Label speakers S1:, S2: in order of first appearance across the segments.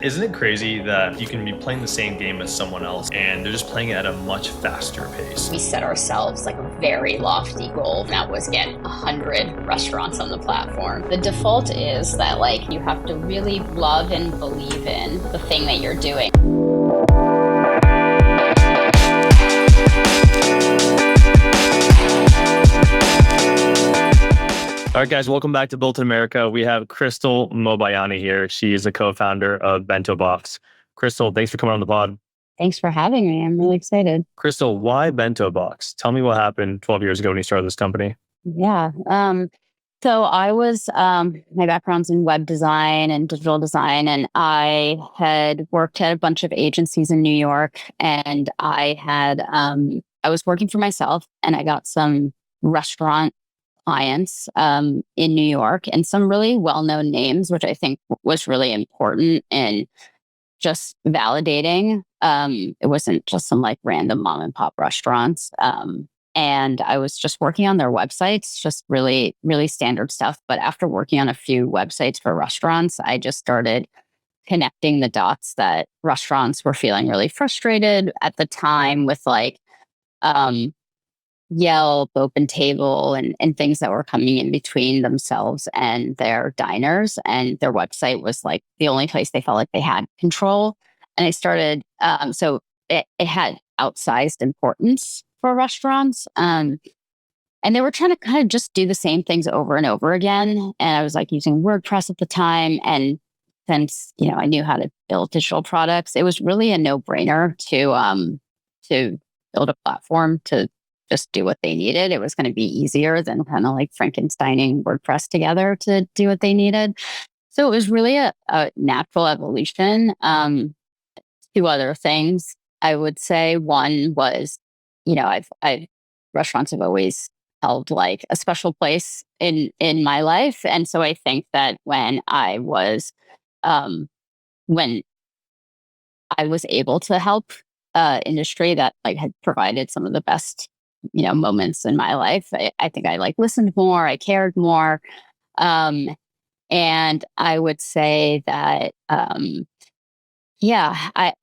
S1: Isn't it crazy that you can be playing the same game as someone else and they're just playing it at a much faster pace?
S2: We set ourselves like a very lofty goal, and that was get 100 restaurants on the platform. The default is that like you have to really love and believe in the thing that you're doing.
S1: All right, guys, welcome back to Built in America. We have Krystle Mobayeni here. She is a co-founder of BentoBox. Krystle, thanks for coming on the pod.
S2: Thanks for having me. I'm really excited.
S1: Krystle, why BentoBox? Tell me what happened 12 years ago when you started this company.
S2: Yeah. So I was, my background's in web design and digital design, and I had worked at a bunch of agencies in New York, and I was working for myself, and I got some restaurant clients in New York and some really well-known names, which I think was really important in just validating. It wasn't just some like random mom and pop restaurants. And I was just working on their websites, just really, really standard stuff. But after working on a few websites for restaurants, I just started connecting the dots that restaurants were feeling really frustrated at the time with like Yelp, OpenTable, and things that were coming in between themselves and their diners. And their website was like the only place they felt like they had control. And I started, so it had outsized importance for restaurants. And they were trying to kind of just do the same things over and over again. And I was like using WordPress at the time. And since, I knew how to build digital products, it was really a no-brainer to build a platform to just do what they needed. It was going to be easier than kind of like Frankensteining WordPress together to do what they needed. So it was really a natural evolution. Two other things I would say. One was, I've restaurants have always held like a special place in my life, and so I think that when I was able to help industry that like had provided some of the best moments in my life. I think I like listened more, I cared more. And I would say that, I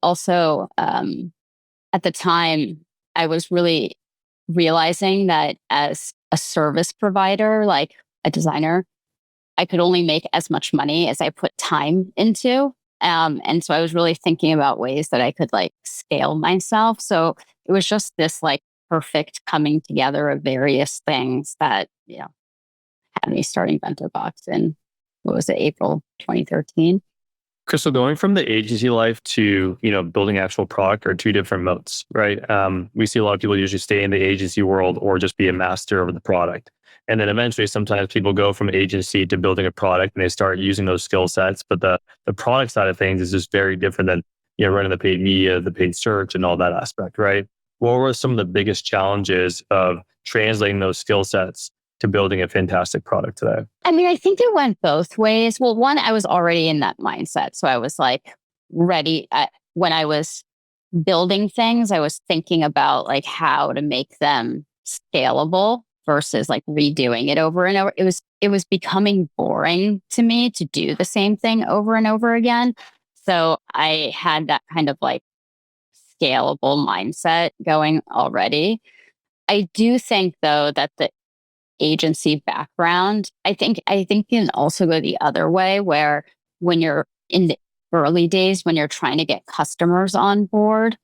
S2: also, at the time, I was really realizing that as a service provider, like a designer, I could only make as much money as I put time into. And so I was really thinking about ways that I could like scale myself. So it was just this like perfect coming together of various things that, had me starting BentoBox in, what was it, April 2013.
S1: Krystle, going from the agency life to, building actual product are two different modes, right? We see a lot of people usually stay in the agency world or just be a master of the product. And then eventually sometimes people go from agency to building a product and they start using those skill sets. But the product side of things is just very different than, running the paid media, the paid search and all that aspect, right? What were some of the biggest challenges of translating those skill sets to building a fantastic product today?
S2: I mean, I think it went both ways. Well, one, I was already in that mindset. So I was like ready. When I was building things, I was thinking about like how to make them scalable versus like redoing it over and over. It was becoming boring to me to do the same thing over and over again. So I had that kind of like scalable mindset going already. I do think though that the agency background, I think can also go the other way where when you're in the early days, when you're trying to get customers on board,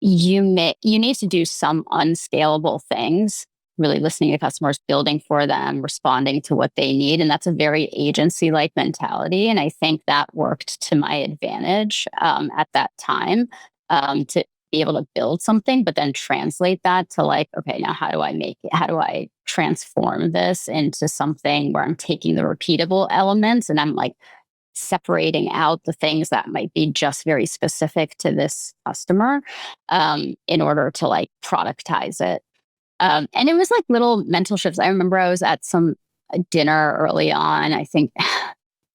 S2: you need to do some unscalable things, really listening to customers, building for them, responding to what they need. And that's a very agency-like mentality. And I think that worked to my advantage at that time to be able to build something, but then translate that to like, okay, now how do I make it? How do I transform this into something where I'm taking the repeatable elements and I'm like separating out the things that might be just very specific to this customer in order to like productize it. And it was like little mental shifts. I remember I was at some dinner early on, I think,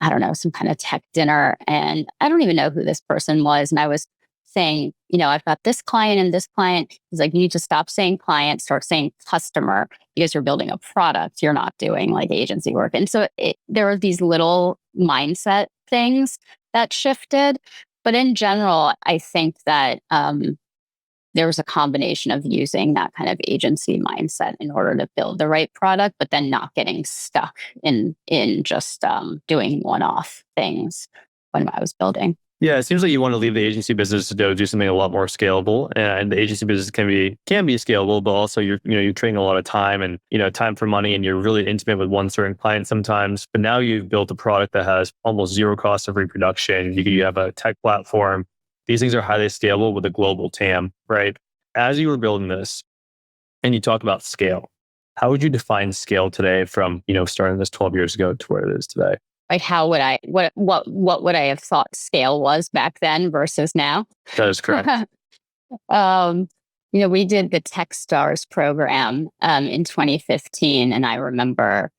S2: I don't know, some kind of tech dinner. And I don't even know who this person was. And I was saying, I've got this client and this client. He's like, you need to stop saying client, start saying customer, because you're building a product. You're not doing like agency work. And so there are these little mindset things that shifted. But in general, I think that there was a combination of using that kind of agency mindset in order to build the right product, but then not getting stuck in just doing one-off things when I was building.
S1: Yeah, it seems like you want to leave the agency business to do something a lot more scalable, and the agency business can be scalable, but also you're trading a lot of time and time for money, and you're really intimate with one certain client sometimes. But now you've built a product that has almost zero cost of reproduction. You have a tech platform. These things are highly scalable with a global TAM, right? As you were building this, and you talk about scale, how would you define scale today from starting this 12 years ago to where it is today?
S2: Like, how would I, what would I have thought scale was back then versus now?
S1: That is correct.
S2: um, we did the Techstars program in 2015. And I remember,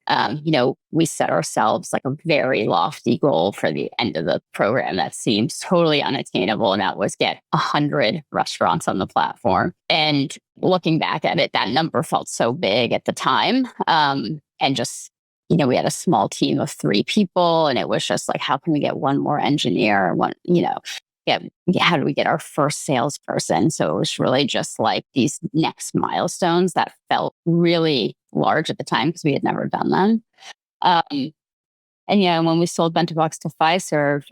S2: we set ourselves like a very lofty goal for the end of the program that seems totally unattainable. And that was get 100 restaurants on the platform. And looking back at it, that number felt so big at the time. And just, we had a small team of 3 people, and it was just like, how can we get one more engineer? How do we get our first salesperson? So it was really just like these next milestones that felt really large at the time because we had never done them. And when we sold BentoBox to Fiserv,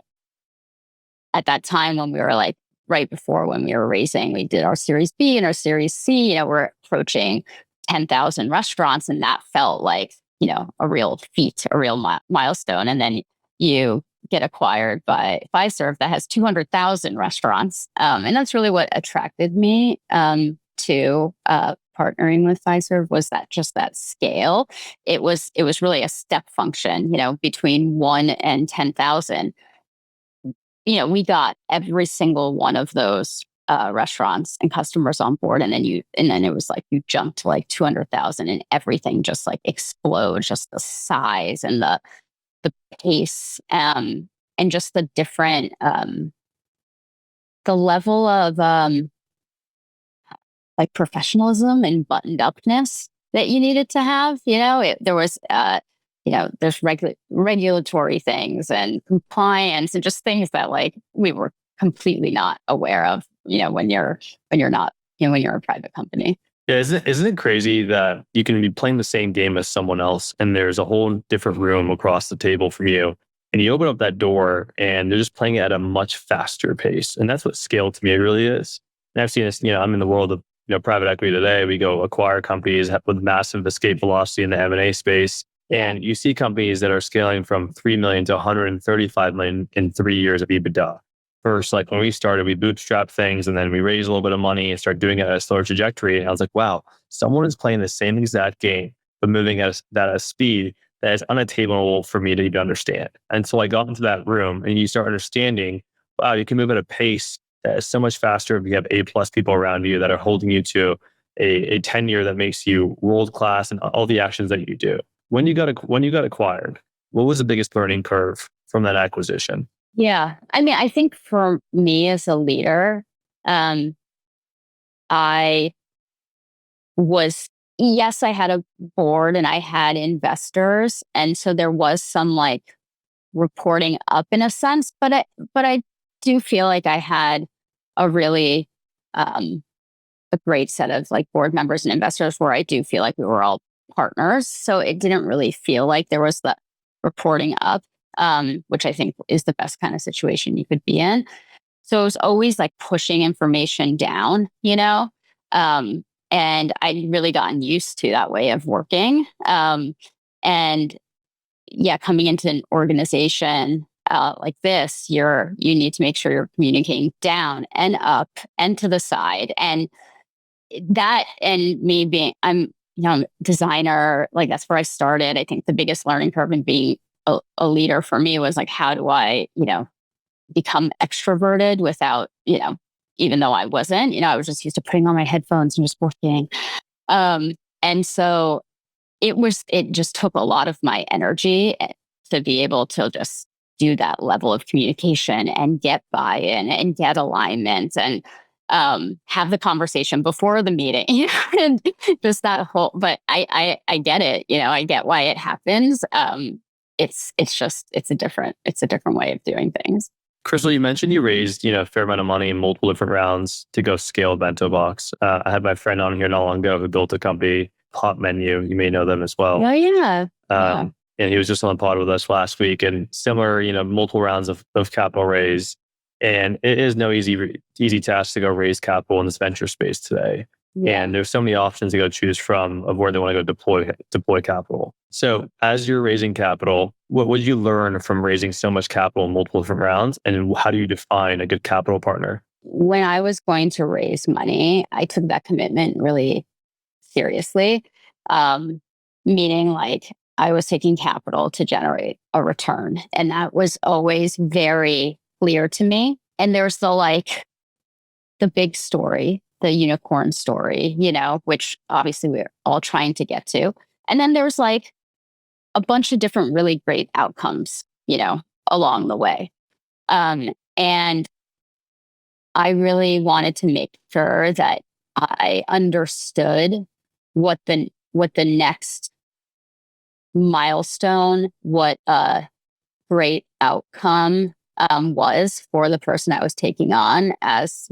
S2: at that time when we were like right before when we were raising, we did our Series B and our Series C. We're approaching 10,000 restaurants, and that felt like a real feat, a real milestone. And then you get acquired by Fiserv that has 200,000 restaurants. And that's really what attracted me to partnering with Fiserv, was that scale. It was really a step function, between 1 and 10,000. We got every single one of those restaurants and customers on board. And then it was like you jumped to like 200,000, and everything just like explodes, just the size and the pace, and just the different, the level of like professionalism and buttoned upness that you needed to have. There was, there's regulatory things and compliance and just things that like we were completely not aware of, when you're a private company.
S1: Yeah, isn't it crazy that you can be playing the same game as someone else, and there's a whole different room across the table from you, and you open up that door and they're just playing it at a much faster pace, and that's what scale to me really is. And I've seen this. I'm in the world of private equity today. We go acquire companies with massive escape velocity in the M&A space, and you see companies that are scaling from 3 million to 135 million in 3 years of EBITDA. First, like when we started, we bootstrapped things, and then we raised a little bit of money and started doing it at a slower trajectory. And I was like, wow, someone is playing the same exact game, but moving at a speed that is unattainable for me to even understand. And so I got into that room, and you start understanding, wow, you can move at a pace that is so much faster if you have A+ people around you that are holding you to a tenure that makes you world-class in all the actions that you do. When you got acquired, what was the biggest learning curve from that acquisition?
S2: Yeah. I mean, I think for me as a leader, I had a board and I had investors. And so there was some like reporting up in a sense, but I do feel like I had a really, a great set of like board members and investors where I do feel like we were all partners. So it didn't really feel like there was the reporting up, which I think is the best kind of situation you could be in. So it was always like pushing information down, and I'd really gotten used to that way of working. And yeah, coming into an organization like this, you need to make sure you're communicating down and up and to the side. And that, and me being, I'm a designer, like that's where I started. I think the biggest learning curve in being a leader for me was like, how do I, become extroverted without, even though I wasn't, I was just used to putting on my headphones and just working. And so it just took a lot of my energy to be able to just do that level of communication and get buy-in and get alignment and have the conversation before the meeting and just that whole, but I get it, I get why it happens. it's a different way of doing things.
S1: Krystle, you mentioned you raised, a fair amount of money in multiple different rounds to go scale BentoBox. I had my friend on here not long ago who built a company, Hot Menu. You may know them as well.
S2: Oh yeah.
S1: And he was just on the pod with us last week, and similar, multiple rounds of capital raise. And it is no easy task to go raise capital in this venture space today.
S2: Yeah.
S1: And there's so many options to go choose from of where they want to go deploy capital. So as you're raising capital, what would you learn from raising so much capital in multiple different rounds? And how do you define a good capital partner?
S2: When I was going to raise money, I took that commitment really seriously. Meaning like I was taking capital to generate a return. And that was always very clear to me. And there's the big story, the unicorn story, which obviously we're all trying to get to. And then there's like a bunch of different really great outcomes, along the way. And I really wanted to make sure that I understood what the next milestone, what a great outcome was for the person I was taking on as,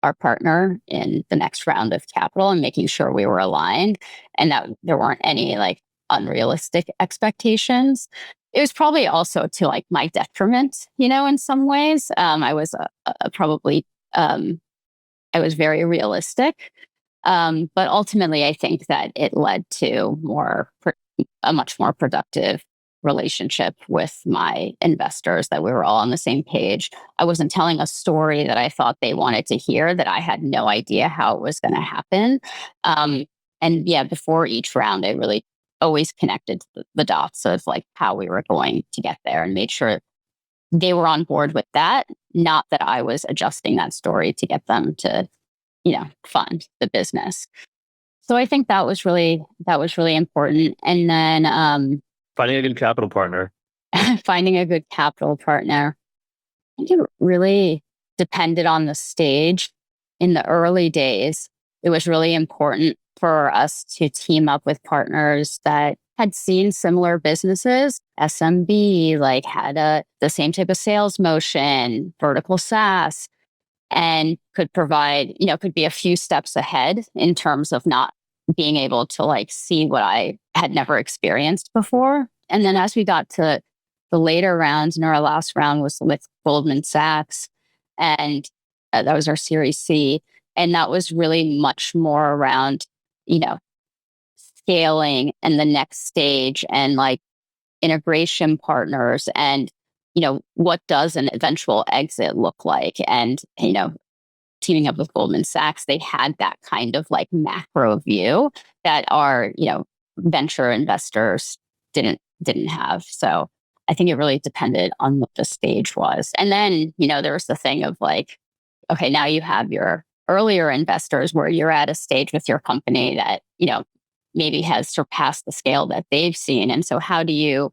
S2: our partner in the next round of capital, and making sure we were aligned and that there weren't any like unrealistic expectations. It was probably also to like my detriment, in some ways. I was I was very realistic. But ultimately, I think that it led to a much more productive relationship with my investors, that we were all on the same page. I wasn't telling a story that I thought they wanted to hear, that I had no idea how it was going to happen. And yeah, before each round, I really always connected the dots of like how we were going to get there and made sure they were on board with that, not that I was adjusting that story to get them to, fund the business. So I think that was really important. And then
S1: Finding a good capital partner.
S2: finding a good capital partner, I think it really depended on the stage. In the early days, it was really important for us to team up with partners that had seen similar businesses, SMB, like had the same type of sales motion, vertical SaaS, and could provide, could be a few steps ahead in terms of not being able to like see what I had never experienced before. And then as we got to the later rounds, and our last round was with Goldman Sachs, and that was our Series C. And that was really much more around, scaling and the next stage, and like integration partners, and, what does an eventual exit look like? And, teaming up with Goldman Sachs, they had that kind of like macro view that our, venture investors didn't have. So I think it really depended on what the stage was. And then, there was the thing of like, okay, now you have your earlier investors where you're at a stage with your company that, maybe has surpassed the scale that they've seen. And so how do you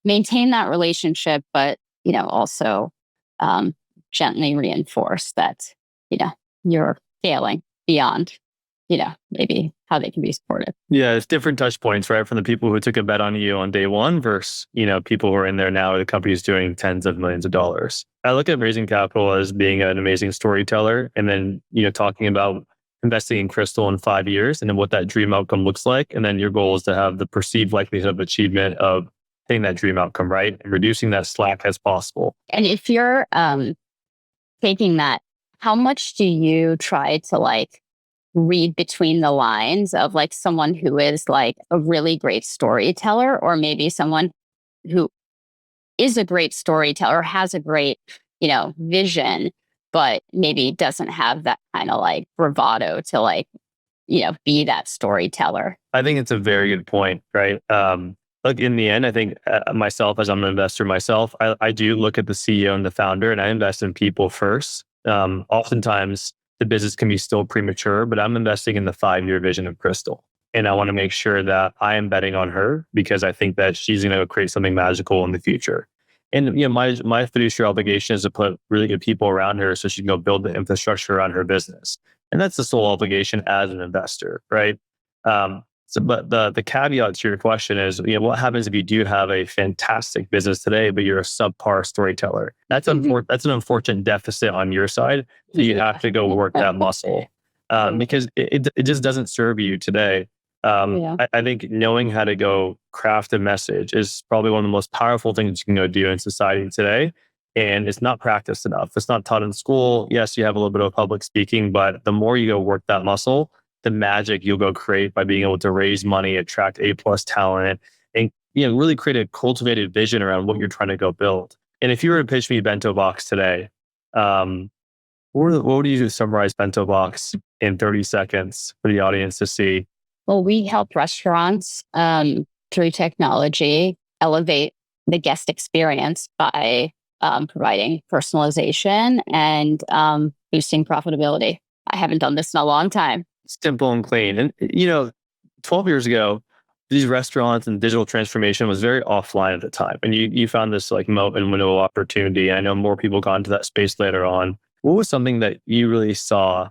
S2: maintain that relationship, but, also gently reinforce that, you're scaling beyond, maybe how they can be supported.
S1: Yeah, it's different touch points, right? From the people who took a bet on you on day one versus, people who are in there now, the company's doing tens of millions of dollars. I look at raising capital as being an amazing storyteller, and then, talking about investing in Krystle in 5 years and then what that dream outcome looks like. And then your goal is to have the perceived likelihood of achievement of hitting that dream outcome, right? And reducing that slack as possible.
S2: And if you're taking that, how much do you try to like read between the lines of like someone who is like a really great storyteller, or maybe someone who is a great storyteller, has a great, vision, but maybe doesn't have that kind of like bravado to like, be that storyteller?
S1: I think it's a very good point, right? Look, in the end, I think myself, as I'm an investor myself, I do look at the CEO and the founder, and I invest in people first. Oftentimes, the business can be still premature, but I'm investing in the 5-year vision of Krystle. And I want to make sure that I am betting on her because I think that she's going to create something magical in the future. And my fiduciary obligation is to put really good people around her so she can go build the infrastructure around her business. And that's the sole obligation as an investor, right? So, but the caveat to your question is, what happens if you do have a fantastic business today, but you're a subpar storyteller? That's that's an unfortunate deficit on your side. So you have to go work that muscle because it just doesn't serve you today.
S2: Yeah.
S1: I think knowing how to go craft a message is probably one of the most powerful things you can go do in society today. And it's not practiced enough. It's not taught in school. Yes, you have a little bit of public speaking, but the more you go work that muscle, the magic you'll go create by being able to raise money, attract A+ talent, and really create a cultivated vision around what you're trying to go build. And if you were to pitch me BentoBox today, what would you summarize BentoBox in 30 seconds for the audience to see?
S2: Well, we help restaurants through technology elevate the guest experience by providing personalization and boosting profitability. I haven't done this in a long time.
S1: Simple and clean. And 12 years ago, these restaurants and digital transformation was very offline at the time. And you found this like moat and window of opportunity. I know more people got into that space later on. What was something that you really saw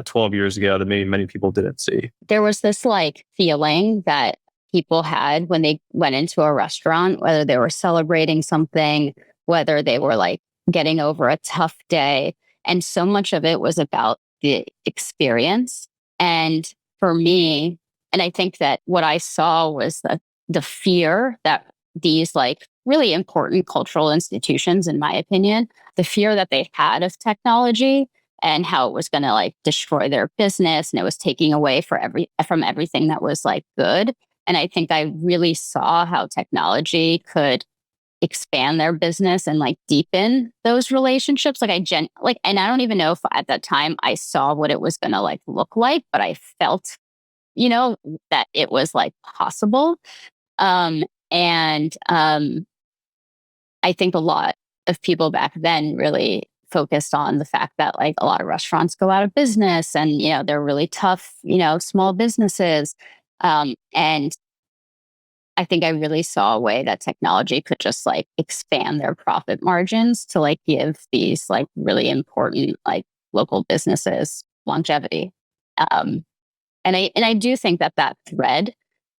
S1: 12 years ago that maybe many people didn't see?
S2: There was this like feeling that people had when they went into a restaurant, whether they were celebrating something, whether they were like getting over a tough day. And so much of it was about the experience. And for me, and I think that what I saw was the fear that these like really important cultural institutions, in my opinion, the fear that they had of technology and how it was going to like destroy their business and it was taking away from everything that was like good. And I think I really saw how technology could expand their business and like deepen those relationships. Like and I don't even know if at that time I saw what it was going to like look like, but I felt, that it was like possible. And I think a lot of people back then really focused on the fact that like a lot of restaurants go out of business and, they're really tough, small businesses. And I think I really saw a way that technology could just like expand their profit margins to like give these like really important like local businesses longevity. And I do think that thread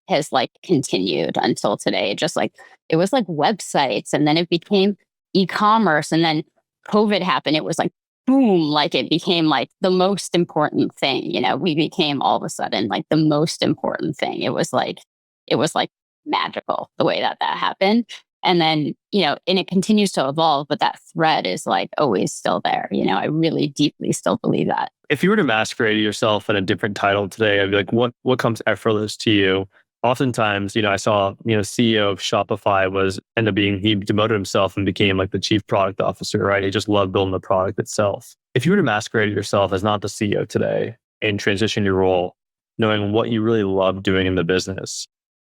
S2: has like continued until today. Just like it was like websites and then it became e-commerce and then COVID happened. It was like boom, like it became like the most important thing. We became all of a sudden like the most important thing. It was like magical the way that happened. And then, and it continues to evolve, but that thread is like always still there. I really deeply still believe that.
S1: If you were to masquerade yourself in a different title today, I'd be like, what comes effortless to you? Oftentimes, I saw, CEO of Shopify he demoted himself and became like the chief product officer, right? He just loved building the product itself. If you were to masquerade yourself as not the CEO today and transition your role, knowing what you really love doing in the business,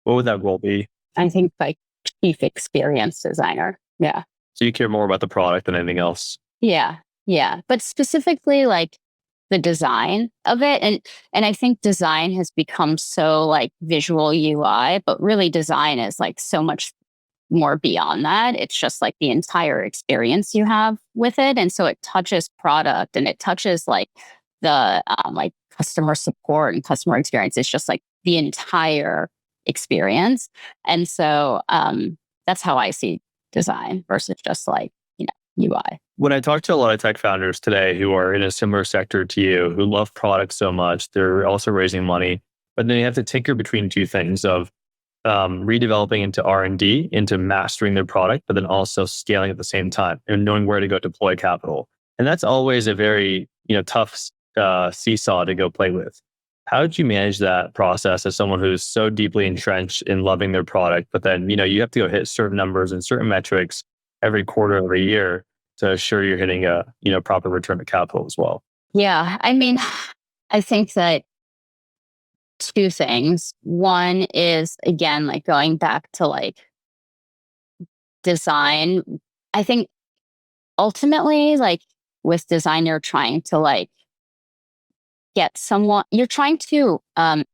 S1: what would that role be?
S2: I think like chief experience designer. Yeah.
S1: So you care more about the product than anything else.
S2: Yeah. Yeah. But specifically like the design of it. And I think design has become so like visual UI, but really design is like so much more beyond that. It's just like the entire experience you have with it. And so it touches product and it touches like the like customer support and customer experience. It's just like the entire experience. And so that's how I see design versus just like, UI.
S1: When I talk to a lot of tech founders today who are in a similar sector to you, who love products so much, they're also raising money, but then you have to tinker between two things of redeveloping into R&D, into mastering their product, but then also scaling at the same time and knowing where to go deploy capital. And that's always a very tough seesaw to go play with. How did you manage that process as someone who's so deeply entrenched in loving their product, but then you have to go hit certain numbers and certain metrics every quarter, every year to assure you're hitting a proper return to capital as well?
S2: Yeah, I mean, I think that two things. One is again like going back to like design. I think ultimately like with design, you're trying to like you're trying to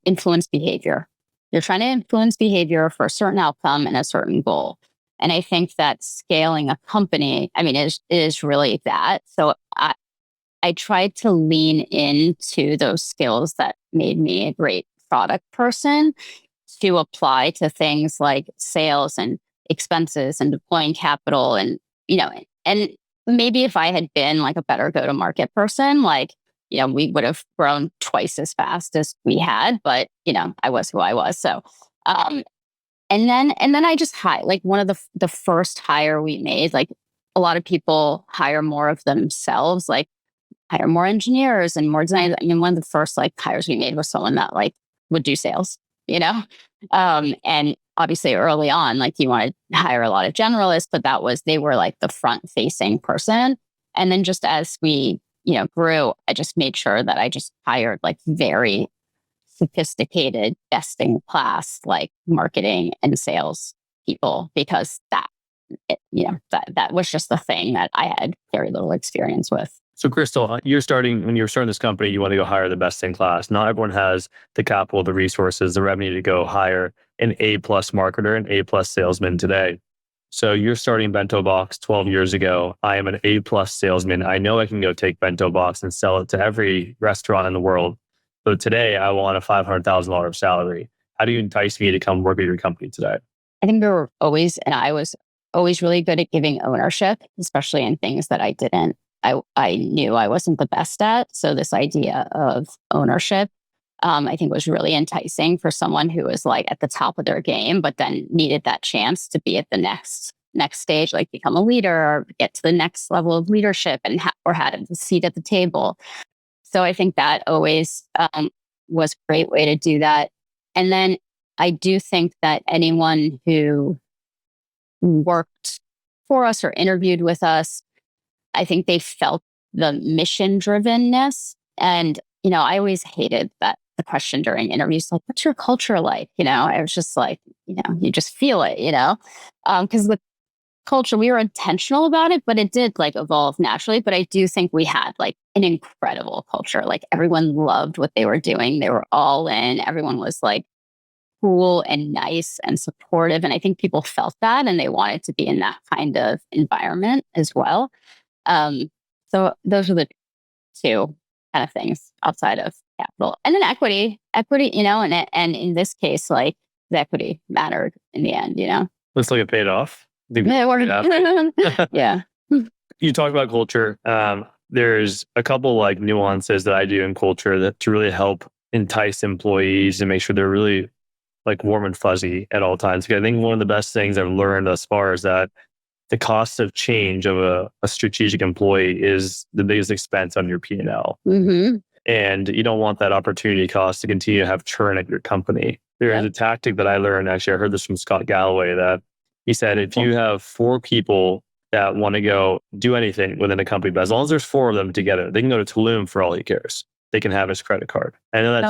S2: influence behavior. You're trying to influence behavior for a certain outcome and a certain goal. And I think that scaling a company, I mean, is really that. So I tried to lean into those skills that made me a great product person to apply to things like sales and expenses and deploying capital and, and maybe if I had been like a better go-to-market person, like, we would have grown twice as fast as we had, but I was who I was. So, and then I just hired, like, one of the first hire we made, like, a lot of people hire more of themselves, like hire more engineers and more designers. I mean, one of the first like hires we made was someone that like would do sales, you know? And obviously early on, like, you want to hire a lot of generalists, but they were like the front facing person. And then just as we, grew, I just made sure that I just hired like very sophisticated, best in class, like marketing and sales people, because that was just the thing that I had very little experience with.
S1: So, Krystle, when you're starting this company, you want to go hire the best in class. Not everyone has the capital, the resources, the revenue to go hire an A-plus marketer, an A-plus salesman today. So you're starting BentoBox 12 years ago. I am an A-plus salesman. I know I can go take BentoBox and sell it to every restaurant in the world. So today I want a $500,000 salary. How do you entice me to come work at your company today?
S2: I think I was always really good at giving ownership, especially in things that I knew I wasn't the best at. So this idea of ownership, I think was really enticing for someone who was like at the top of their game, but then needed that chance to be at the next stage, like become a leader or get to the next level of leadership or had a seat at the table. So I think that always was a great way to do that. And then I do think that anyone who worked for us or interviewed with us, I think they felt the mission drivenness. And, I always hated the question during interviews, like, what's your culture like? I was just like, you just feel it, because the culture, we were intentional about it, but it did like evolve naturally. But I do think we had like an incredible culture. Like, everyone loved what they were doing. They were all in. Everyone was like cool and nice and supportive. And I think people felt that and they wanted to be in that kind of environment as well. So those are the two kind of things outside of capital. And then equity, and in this case, like, the equity mattered in the end,
S1: Looks like it paid off.
S2: Yeah.
S1: You talk about culture. There's a couple like nuances that I do in culture that to really help entice employees and make sure they're really like warm and fuzzy at all times. Because I think one of the best things I've learned thus far is that the cost of change of a strategic employee is the biggest expense on your P&L.
S2: Mm-hmm.
S1: And you don't want that opportunity cost to continue to have churn at your company. There is a tactic that I learned, actually, I heard this from Scott Galloway, that he said, if you have 4 people that want to go do anything within a company, but as long as there's 4 of them together, they can go to Tulum for all he cares. They can have his credit card. I know that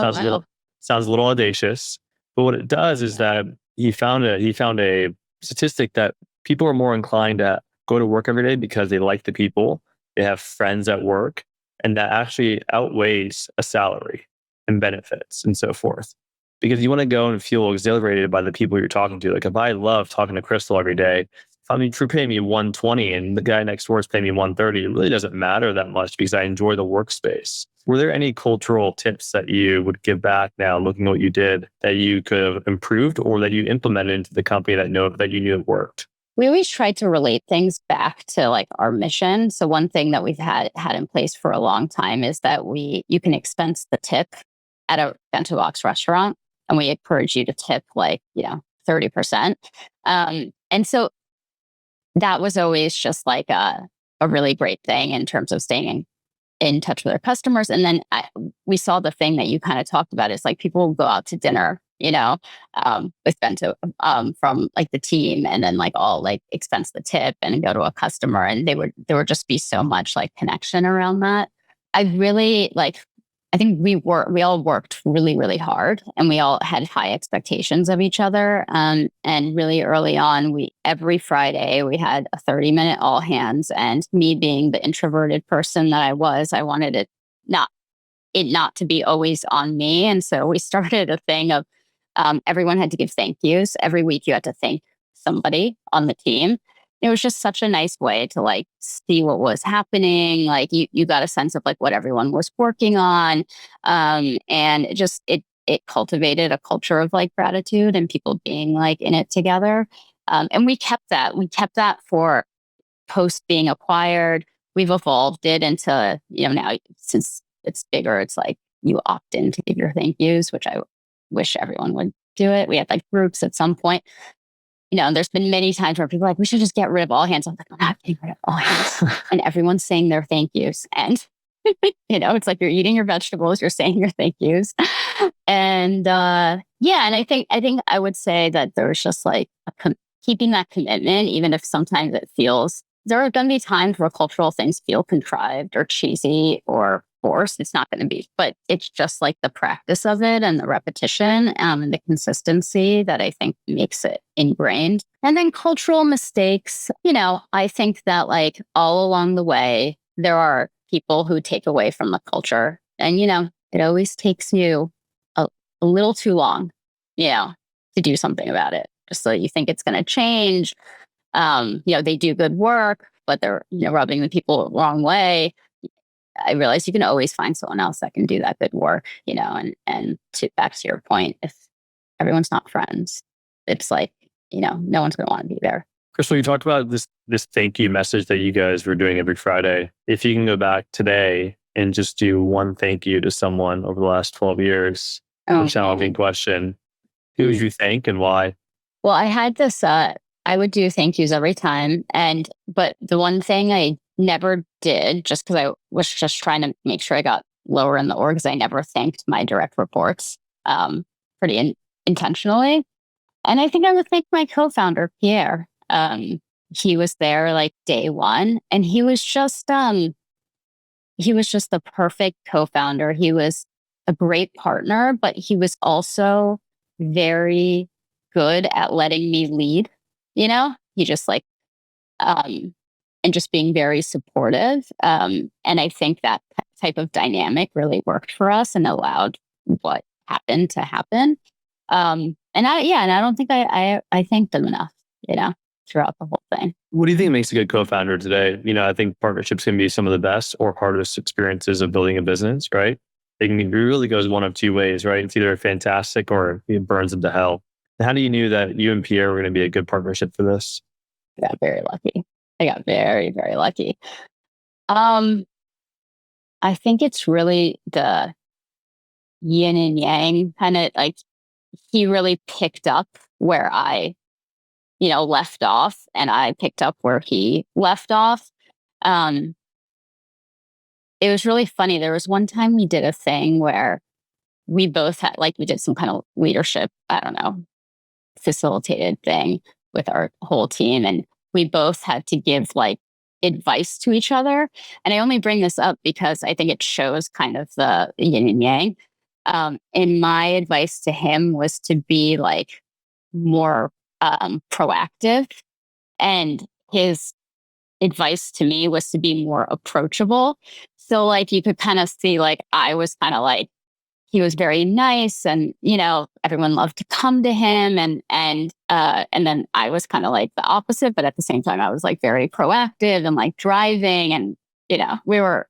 S1: sounds a little audacious, but what it does is that he found a statistic that people are more inclined to go to work every day because they like the people, they have friends at work, and that actually outweighs a salary and benefits and so forth. Because you want to go and feel exhilarated by the people you're talking to. Like, if I love talking to Krystle every day, if you're paying me $120 and the guy next door is paying me $130, it really doesn't matter that much because I enjoy the workspace. Were there any cultural tips that you would give back now, looking at what you did, that you could have improved or that you implemented into the company that you knew it worked?
S2: We always try to relate things back to like our mission. So one thing that we've had in place for a long time is that you can expense the tip at a BentoBox restaurant, and we encourage you to tip like 30%. And so that was always just like a really great thing in terms of staying in touch with our customers. And then we saw the thing that you kind of talked about is like people will go out to dinner, with Bento from like the team, and then like all like expense the tip and go to a customer, and there would just be so much like connection around that. I think we all worked really, really hard, and we all had high expectations of each other. And really early on, every Friday we had a 30-minute all hands, and me being the introverted person that I wanted it not to be always on me. And so we started a thing of everyone had to give thank yous. Every week you had to thank somebody on the team. It was just such a nice way to like see what was happening. Like you got a sense of like what everyone was working on. And it it cultivated a culture of like gratitude and people being like in it together. And we kept that. We kept that for post being acquired. We've evolved it into, now since it's bigger, it's like you opt in to give your thank yous, which I wish everyone would do it. We had like groups at some point. There's been many times where people are like, we should just get rid of all hands. I'm like, I'm not getting rid of all hands. And everyone's saying their thank yous. And, it's like you're eating your vegetables, you're saying your thank yous. And and I think I would say that there's just like keeping that commitment, even if sometimes it feels, there are going to be times where cultural things feel contrived or cheesy or forced. It's not going to be, but it's just like the practice of it and the repetition and the consistency that I think makes it ingrained. And then cultural mistakes, I think that like all along the way, there are people who take away from the culture. And, it always takes you a little too long, to do something about it. Just so you think it's going to change. They do good work, but they're, rubbing the people the wrong way. I realize you can always find someone else that can do that good work, and back to your point, if everyone's not friends, it's like, no one's going to want to be there.
S1: Krystle, you talked about this thank you message that you guys were doing every Friday. If you can go back today and just do one thank you to someone over the last 12 years, a challenging question, who would you thank and why?
S2: Well, I had this, I would do thank yous every time. But the one thing I never did, just because I was just trying to make sure I got lower in the org, because I never thanked my direct reports pretty intentionally. And I think I would thank my co-founder, Pierre. He was there like day one, and he was just the perfect co-founder. He was a great partner, but he was also very good at letting me lead. He just like, and just being very supportive. And I think that type of dynamic really worked for us and allowed what happened to happen. And I don't think I thanked them enough, throughout the whole thing.
S1: What do you think makes a good co-founder today? I think partnerships can be some of the best or hardest experiences of building a business, right? It really goes one of two ways, right? It's either fantastic or it burns them to hell. How do you know that you and Pierre were going to be a good partnership for this?
S2: I got very lucky. I got very, very lucky. I think it's really the yin and yang kind of like, he really picked up where I, left off, and I picked up where he left off. It was really funny. There was one time we did a thing where we both had, like, we did some kind of leadership, I don't know, facilitated thing with our whole team. And we both had to give like advice to each other. And I only bring this up because I think it shows kind of the yin and yang. And my advice to him was to be like more proactive. And his advice to me was to be more approachable. So like you could kind of see like I was kind of like, he was very nice, and everyone loved to come to him, and then I was kind of like the opposite, but at the same time I was like very proactive and like driving, and we were,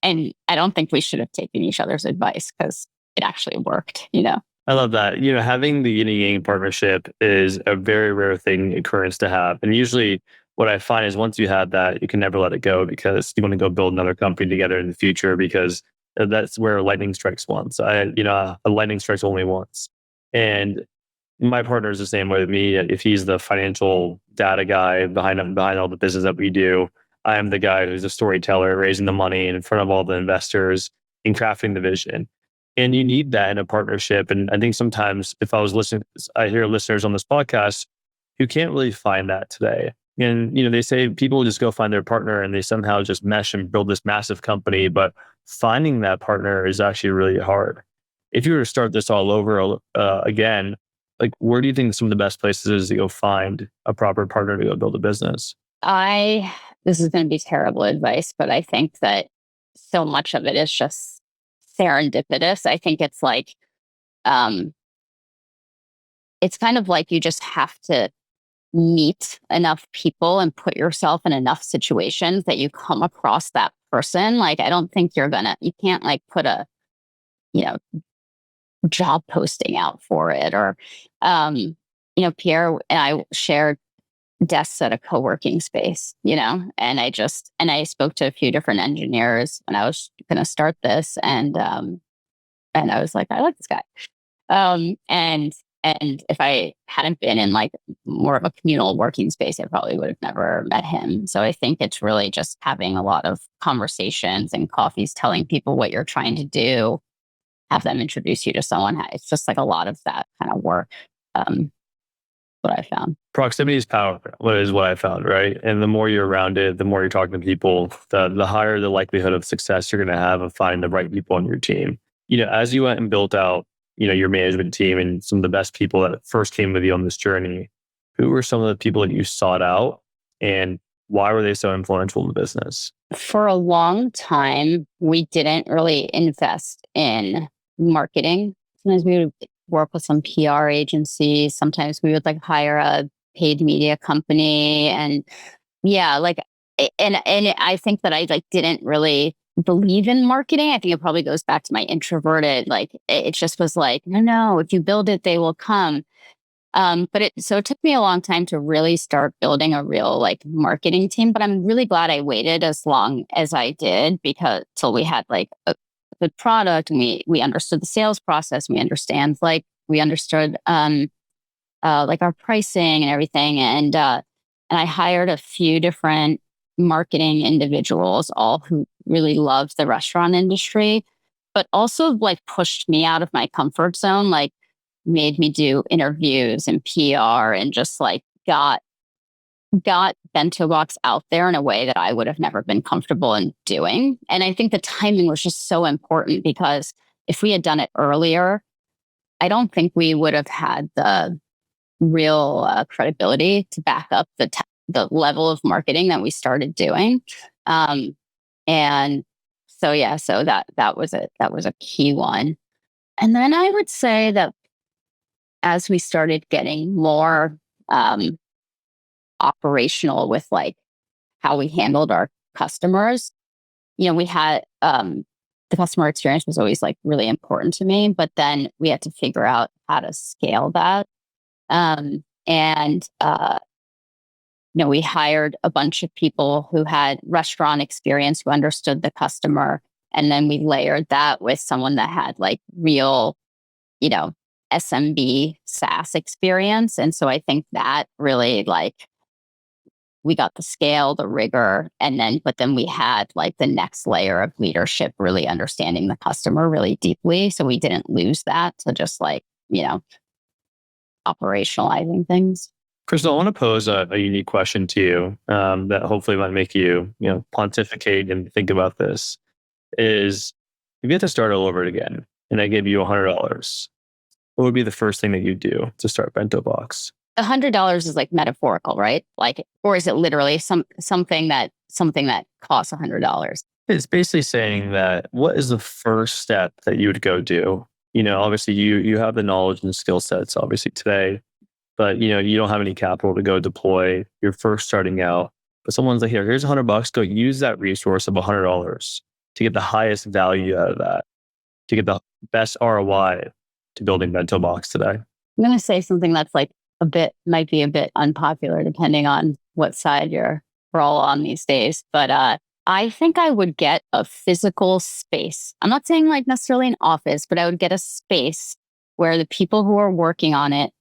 S2: and I don't think we should have taken each other's advice because it actually worked.
S1: I love that. Having the yin and yang partnership is a very rare occurrence to have, and usually what I find is once you have that, you can never let it go because you want to go build another company together in the future because that's where lightning strikes once. A lightning strikes only once. And my partner is the same way with me. If he's the financial data guy behind all the business that we do, I am the guy who's a storyteller, raising the money in front of all the investors and crafting the vision. And you need that in a partnership. And I think sometimes if I was listening, I hear listeners on this podcast who can't really find that today. And, they say people just go find their partner and they somehow just mesh and build this massive company. But finding that partner is actually really hard. If you were to start this all over again, like where do you think some of the best places is to go find a proper partner to go build a business?
S2: This is going to be terrible advice, but I think that so much of it is just serendipitous. I think it's like, it's kind of like you just have to meet enough people and put yourself in enough situations that you come across that person. Like, I don't think you can't like put a, job posting out for it. Or, Pierre and I shared desks at a co-working space, and I spoke to a few different engineers when I was going to start this. And I was like, I like this guy. And if I hadn't been in like more of a communal working space, I probably would have never met him. So I think it's really just having a lot of conversations and coffees, telling people what you're trying to do, have them introduce you to someone. It's just like a lot of that kind of work. What I found.
S1: Proximity is power, is what I found, right? And the more you're around it, the more you're talking to people, the higher the likelihood of success you're going to have of finding the right people on your team. As you went and built out, your management team and some of the best people that first came with you on this journey, who were some of the people that you sought out and why were they so influential in the business?
S2: For a long time, we didn't really invest in marketing. Sometimes we would work with some PR agencies. Sometimes we would like hire a paid media company. And yeah, like, and I think that I like didn't really believe in marketing. I think it probably goes back to my introverted, like it just was like, no, if you build it, they will come. So it took me a long time to really start building a real like marketing team, but I'm really glad I waited as long as I did because till we had like a good product and we understood the sales process. We understood like our pricing and everything. And I hired a few different marketing individuals, all who really loved the restaurant industry, but also like pushed me out of my comfort zone, like made me do interviews and PR and just like got BentoBox out there in a way that I would have never been comfortable in doing. And I think the timing was just so important because if we had done it earlier, I don't think we would have had the real credibility to back up the level of marketing that we started doing. And so, yeah, so that was a key one. And then I would say that as we started getting more operational with like how we handled our customers, we had the customer experience was always like really important to me, but then we had to figure out how to scale that. We hired a bunch of people who had restaurant experience, who understood the customer. And then we layered that with someone that had like real, SMB SaaS experience. And so I think that really like we got the scale, the rigor, but then we had like the next layer of leadership, really understanding the customer really deeply. So we didn't lose that to just like, operationalizing things.
S1: Krystle, I want to pose a unique question to you that hopefully might make you, pontificate and think about this. Is if you had to start all over again and I give you $100, what would be the first thing that you do to start BentoBox?
S2: $100 is like metaphorical, right? Like, or is it literally something that costs $100?
S1: It's basically saying that what is the first step that you would go do? Obviously you have the knowledge and skill sets obviously today, but you don't have any capital to go deploy. You're first starting out, but someone's like, here's $100. Go use that resource of $100 to get the highest value out of that, to get the best ROI to building BentoBox today.
S2: I'm going to say something that's like might be a bit unpopular depending on what side we're all on these days. But I think I would get a physical space. I'm not saying like necessarily an office, but I would get a space where the people who are working on it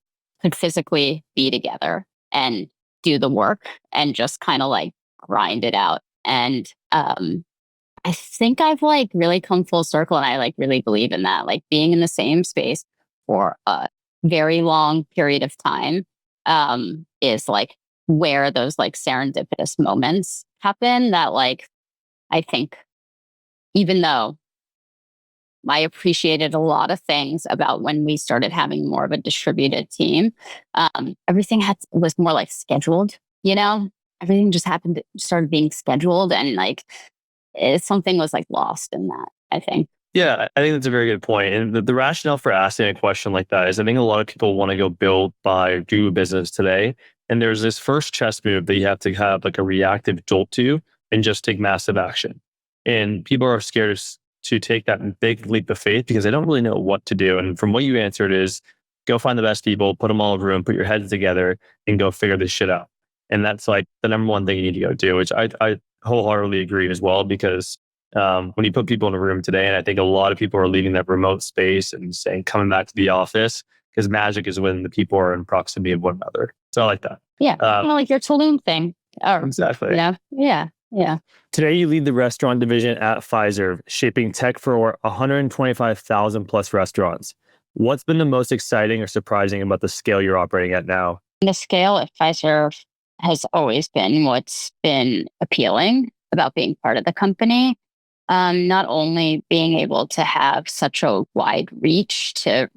S2: could physically be together and do the work and just kind of like grind it out. And I think I've like really come full circle and I like really believe in that, like being in the same space for a very long period of time is like where those like serendipitous moments happen that like, I think even though I appreciated a lot of things about when we started having more of a distributed team, everything was more like scheduled, everything just started being scheduled and like something was like lost in that, I think.
S1: Yeah, I think that's a very good point. And the rationale for asking a question like that is I think a lot of people want to go build, buy, do a business today. And there's this first chess move that you have to have like a reactive jolt to and just take massive action. And people are scared to take that big leap of faith because they don't really know what to do. And from what you answered is go find the best people, put them all in a room, put your heads together and go figure this shit out. And that's like the number one thing you need to go do, which I wholeheartedly agree as well, because when you put people in a room today, and I think a lot of people are leaving that remote space and saying, coming back to the office, because magic is when the people are in proximity of one another. So I like that.
S2: Yeah. Like your Tulum thing.
S1: Exactly.
S2: Yeah.
S1: Today, you lead the restaurant division at Fiserv, shaping tech for over 125,000 plus restaurants. What's been the most exciting or surprising about the scale you're operating at now?
S2: The scale at Fiserv has always been what's been appealing about being part of the company. Not only being able to have such a wide reach to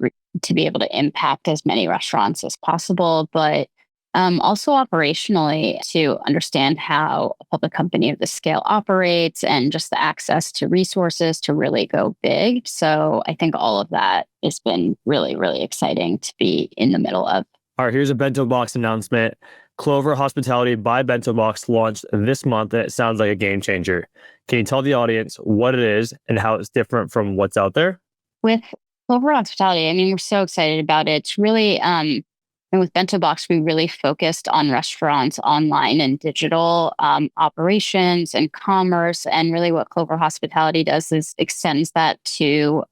S2: be able to impact as many restaurants as possible, but also operationally to understand how a public company of this scale operates and just the access to resources to really go big. So I think all of that has been really, really exciting to be in the middle of.
S1: All right, here's a BentoBox announcement. Clover Hospitality by BentoBox launched this month, and it sounds like a game changer. Can you tell the audience what it is and how it's different from what's out there?
S2: With Clover Hospitality, I mean, we're so excited about it. It's really, and with BentoBox, we really focused on restaurants, online and digital operations and commerce. And really what Clover Hospitality does is extends that to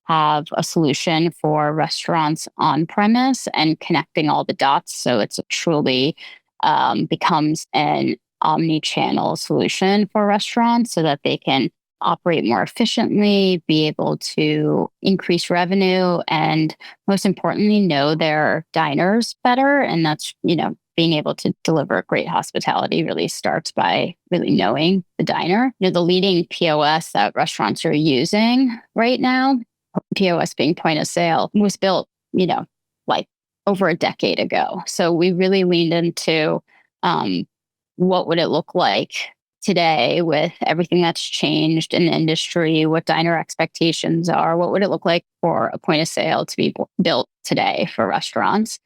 S2: have a solution for restaurants on premise and connecting all the dots. So it's truly becomes an omni-channel solution for restaurants so that they can operate more efficiently, be able to increase revenue, and most importantly, know their diners better. And that's, being able to deliver great hospitality really starts by really knowing the diner. The leading POS that restaurants are using right now, POS being point of sale, was built, like over a decade ago. So we really leaned into what would it look like today with everything that's changed in the industry, what diner expectations are, what would it look like for a point of sale to be built today for restaurants.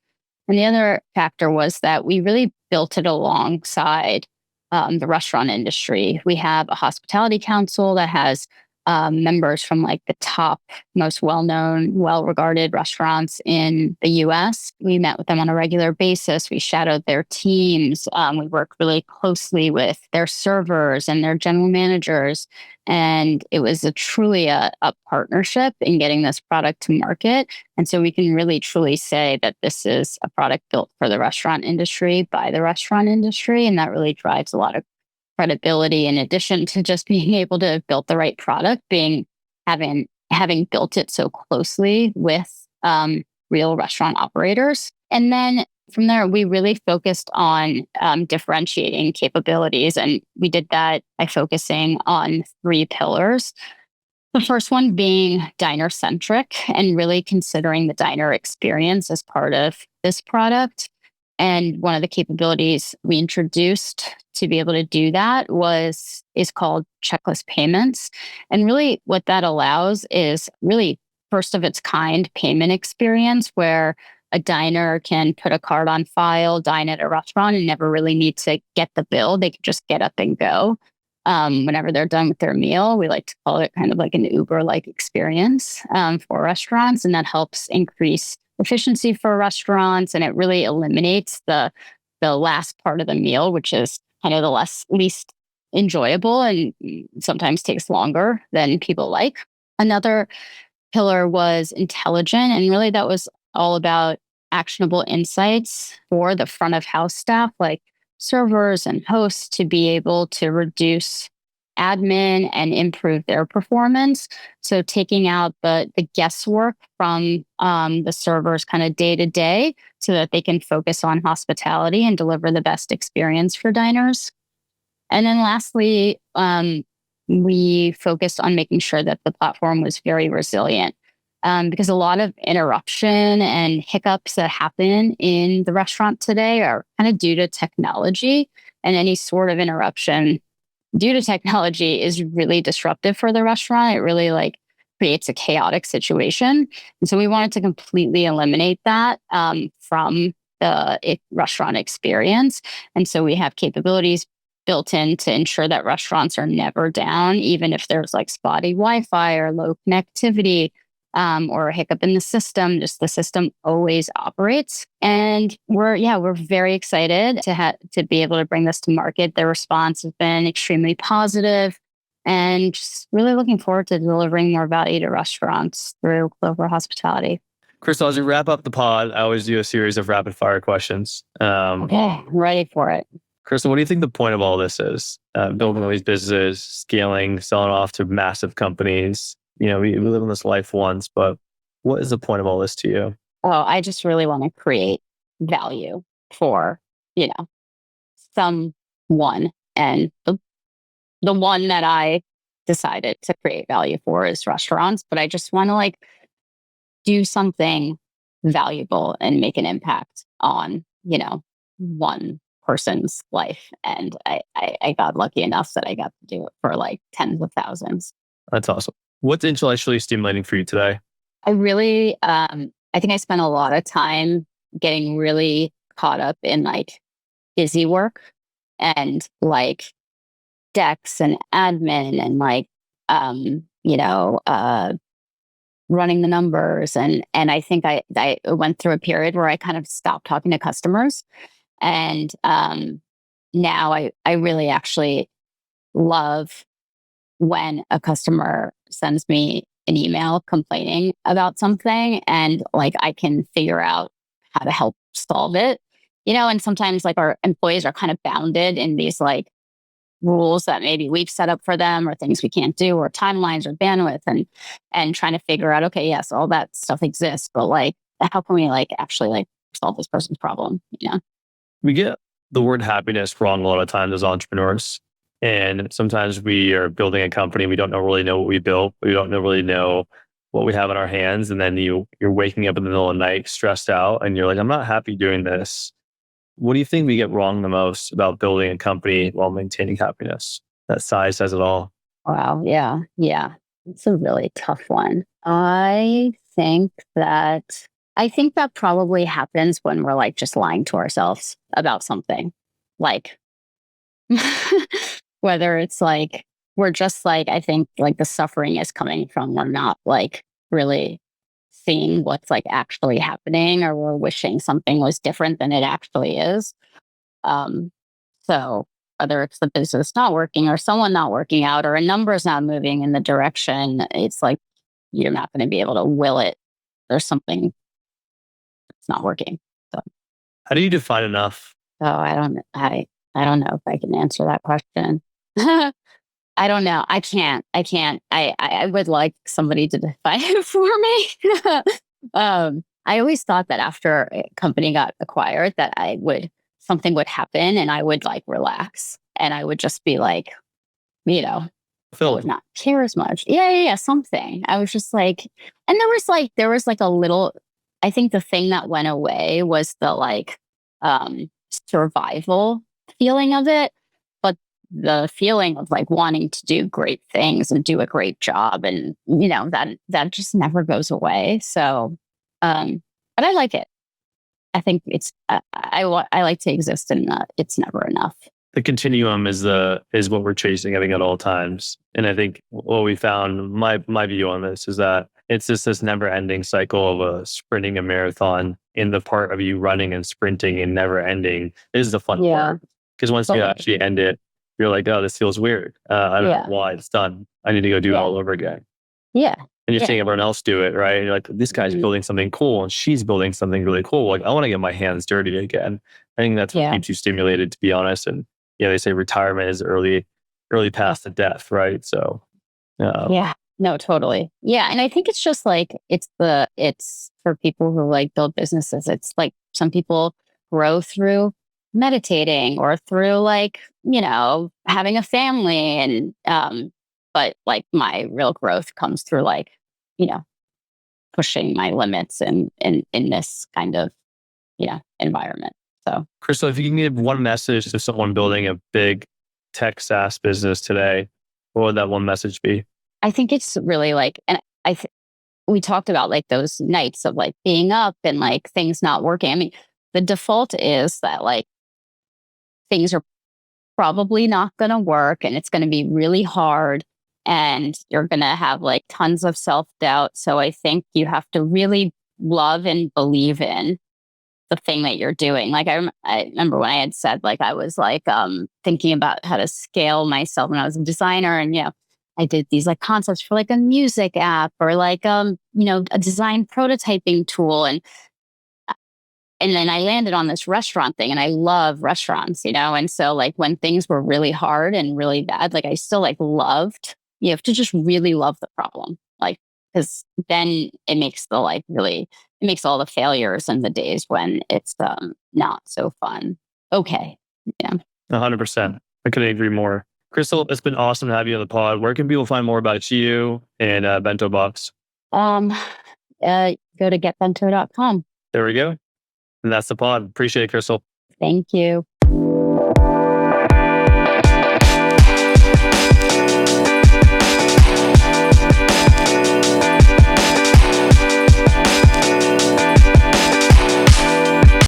S2: And the other factor was that we really built it alongside the restaurant industry. We have a hospitality council that has members from like the top, most well-known, well-regarded restaurants in the US. We met with them on a regular basis. We shadowed their teams. We worked really closely with their servers and their general managers. And it was truly a partnership in getting this product to market. And so we can really truly say that this is a product built for the restaurant industry by the restaurant industry. And that really drives a lot of credibility in addition to just being able to have built the right product, having built it so closely with real restaurant operators. And then from there, we really focused on differentiating capabilities. And we did that by focusing on 3 pillars. The first one being diner-centric and really considering the diner experience as part of this product. And one of the capabilities we introduced to be able to do that is called checklist payments. And really what that allows is really first of its kind payment experience where a diner can put a card on file, dine at a restaurant and never really need to get the bill. They can just get up and go. Whenever they're done with their meal, we like to call it kind of like an Uber-like experience for restaurants. And that helps increase efficiency for restaurants, and it really eliminates the last part of the meal, which is kind of the least enjoyable and sometimes takes longer than people like. Another pillar was intelligent, and really that was all about actionable insights for the front of house staff, like servers and hosts, to be able to reduce admin and improve their performance. So taking out the guesswork from the servers kind of day to day so that they can focus on hospitality and deliver the best experience for diners. And then lastly, we focused on making sure that the platform was very resilient because a lot of interruption and hiccups that happen in the restaurant today are kind of due to technology, and any sort of interruption due to technology is really disruptive for the restaurant. It really creates a chaotic situation. And so we wanted to completely eliminate that from the restaurant experience. And so we have capabilities built in to ensure that restaurants are never down, even if there's like spotty Wi-Fi or low connectivity, or a hiccup in the system. Just the system always operates, and we're very excited to be able to bring this to market. The response has been extremely positive, and just really looking forward to delivering more value to restaurants through Clover Hospitality.
S1: Krystle, as we wrap up the pod, I always do a series of rapid fire questions.
S2: Okay, I'm ready for it.
S1: Krystle, what do you think the point of all this is? Building all these businesses, scaling, selling off to massive companies. We live in this life once, but what is the point of all this to you?
S2: Well, I just really want to create value for, someone. And the one that I decided to create value for is restaurants. But I just want to do something valuable and make an impact on, one person's life. And I got lucky enough that I got to do it for tens of thousands.
S1: That's awesome. What's intellectually stimulating for you today?
S2: I really, I think I spent a lot of time getting really caught up in busy work and decks and admin and running the numbers. And I think I went through a period where I kind of stopped talking to customers. And now I really actually love when a customer sends me an email complaining about something and I can figure out how to help solve it, and sometimes our employees are kind of bounded in these rules that maybe we've set up for them or things we can't do or timelines or bandwidth and trying to figure out, okay, yes, all that stuff exists, but how can we actually solve this person's problem?
S1: We get the word happiness wrong a lot of times as entrepreneurs. And sometimes we are building a company. We don't really know what we built. We don't really know what we have in our hands. And then you're waking up in the middle of the night stressed out and you're like, I'm not happy doing this. What do you think we get wrong the most about building a company while maintaining happiness? That size says it all.
S2: Wow. Yeah. Yeah. It's a really tough one. I think that probably happens when we're just lying to ourselves about something. Whether it's we're just I think the suffering is coming from we're not really seeing what's actually happening, or we're wishing something was different than it actually is. So whether it's the business not working or someone not working out or a number's not moving in the direction, it's you're not going to be able to will it. There's something that's not working. So
S1: how do you define enough?
S2: Oh, I don't know if I can answer that question. I don't know. I can't. I would like somebody to define it for me. I always thought that after a company got acquired that something would happen and I would relax and I would just be I would not care as much. Yeah. Something. I was just and there was a little, I think the thing that went away was the survival feeling of it. But the feeling of wanting to do great things and do a great job and, that just never goes away. So, but I like it. I think it's, I like to exist in it's never enough.
S1: The continuum is what we're chasing, I think, at all times. And I think what we found, my view on this is that it's just this never ending cycle of sprinting a marathon. In the part of you running and sprinting and never ending is the fun part. Because once you actually end it, you're like, oh, this feels weird. I don't know why it's done. I need to go do it all over again.
S2: Yeah.
S1: And you're seeing everyone else do it, right? And you're like, this guy's building something cool and she's building something really cool. I want to get my hands dirty again. I think that's what keeps you stimulated, to be honest. And they say retirement is early past the death, right? So
S2: yeah, no, totally. Yeah. And I think it's just it's for people who build businesses. It's some people grow through meditating or through having a family and but my real growth comes through pushing my limits in this kind of environment. So
S1: Krystle, if you can give one message to someone building a big tech SaaS business today, what would that one message be?
S2: I think it's really and we talked about those nights of being up and things not working. I mean, the default is that things are probably not going to work and it's going to be really hard and you're going to have like tons of self-doubt. So I think you have to really love and believe in the thing that you're doing. Like I remember when I had said like I was like thinking about how to scale myself when I was a designer, and I did these like concepts for like a music app or like a design prototyping tool, and then I landed on this restaurant thing, and I love restaurants, and so like when things were really hard and really bad, like I still like loved. You have to just really love the problem, like, because then it makes it makes all the failures and the days when it's not so fun. Okay. Yeah.
S1: 100%. I couldn't agree more. Krystle, it's been awesome to have you on the pod. Where can people find more about you and BentoBox?
S2: Go to getbento.com.
S1: There we go. And that's the pod. Appreciate it, Krystle.
S2: Thank you.